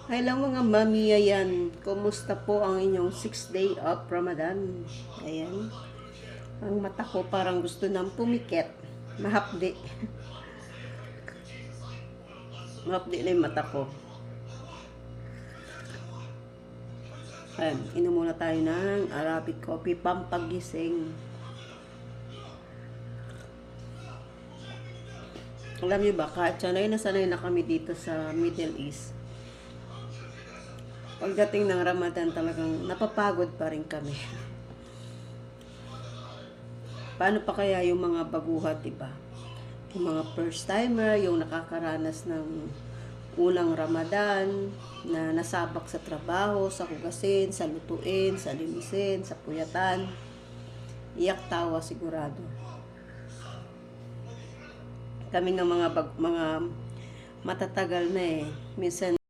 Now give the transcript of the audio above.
Hello mga mami, ayan. Kumusta po ang inyong 6 day of Ramadan? Ayan. Ang mata ko parang gusto nang pumikit. Mahapdi. Mahapdi na yung mata ko. Ayan, inom muna tayo ng Arabic coffee pampagising. Alam niyo ba, kahit sanay na kami dito sa Middle East, pagdating ng Ramadan talagang napapagod pa rin kami. Paano pa kaya yung mga baguhat, diba? Yung mga first timer, yung nakakaranas ng unang Ramadan, na nasabak sa trabaho, sa hugasin, sa lutuin, sa linisin, sa puyatan. Iyak tawa sigurado. Kami ng mga matatagal na eh. Minsan